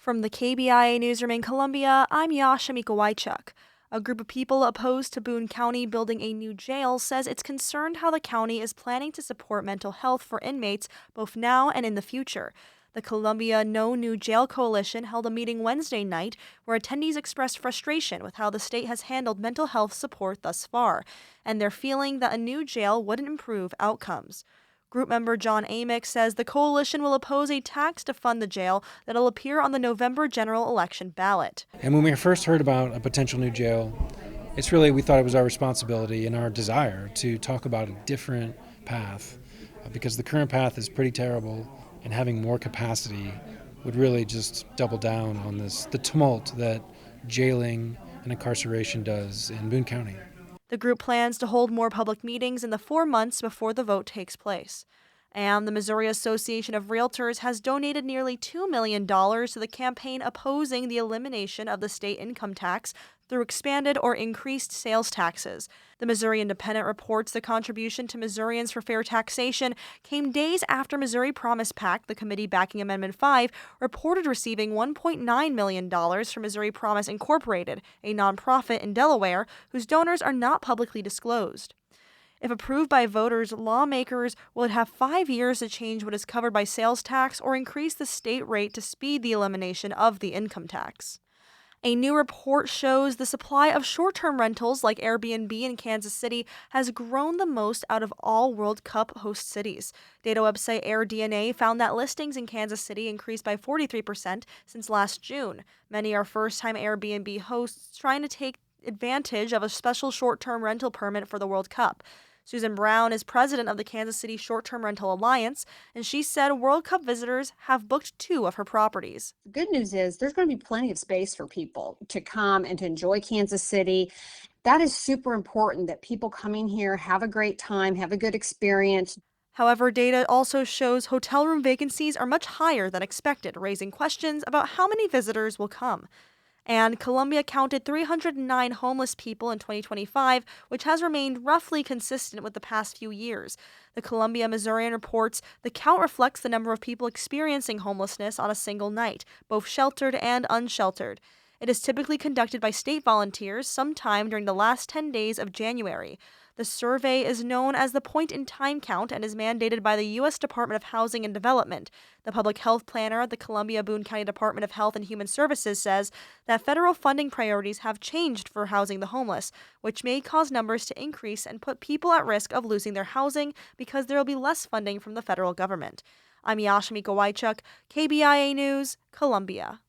From the KBIA Newsroom in Columbia, I'm Yasha Mikowaichuk. A group of people opposed to Boone County building a new jail says it's concerned how the county is planning to support mental health for inmates both now and in the future. The Columbia No New Jail Coalition held a meeting Wednesday night where attendees expressed frustration with how the state has handled mental health support thus far, and they're feeling that a new jail wouldn't improve outcomes. Group member John Amick says the coalition will oppose a tax to fund the jail that'll appear on the November general election ballot. And when we first heard about a potential new jail, we thought it was our responsibility and our desire to talk about a different path, because the current path is pretty terrible, and having more capacity would really just double down on the tumult that jailing and incarceration does in Boone County. The group plans to hold more public meetings in the 4 months before the vote takes place. And the Missouri Association of Realtors has donated nearly $2 million to the campaign opposing the elimination of the state income tax through expanded or increased sales taxes. The Missouri Independent reports the contribution to Missourians for fair taxation came days after Missouri Promise PAC, the committee backing Amendment 5, reported receiving $1.9 million from Missouri Promise Incorporated, a nonprofit in Delaware whose donors are not publicly disclosed. If approved by voters, lawmakers will have 5 years to change what is covered by sales tax or increase the state rate to speed the elimination of the income tax. A new report shows the supply of short-term rentals like Airbnb in Kansas City has grown the most out of all World Cup host cities. Data website AirDNA found that listings in Kansas City increased by 43% since last June. Many are first-time Airbnb hosts trying to take advantage of a special short-term rental permit for the World Cup. Susan Brown is president of the Kansas City Short-Term Rental Alliance, and she said World Cup visitors have booked 2 of her properties. The good news is there's going to be plenty of space for people to come and to enjoy Kansas City. That is super important, that people coming here have a great time, have a good experience. However, data also shows hotel room vacancies are much higher than expected, raising questions about how many visitors will come. And Columbia counted 309 homeless people in 2025, which has remained roughly consistent with the past few years. The Columbia Missourian reports the count reflects the number of people experiencing homelessness on a single night, both sheltered and unsheltered. It is typically conducted by state volunteers sometime during the last 10 days of January. The survey is known as the point-in-time count and is mandated by the U.S. Department of Housing and Development. The public health planner at the Columbia-Boone County Department of Health and Human Services says that federal funding priorities have changed for housing the homeless, which may cause numbers to increase and put people at risk of losing their housing because there will be less funding from the federal government. I'm Yasha Mikowaichuk, KBIA News, Columbia.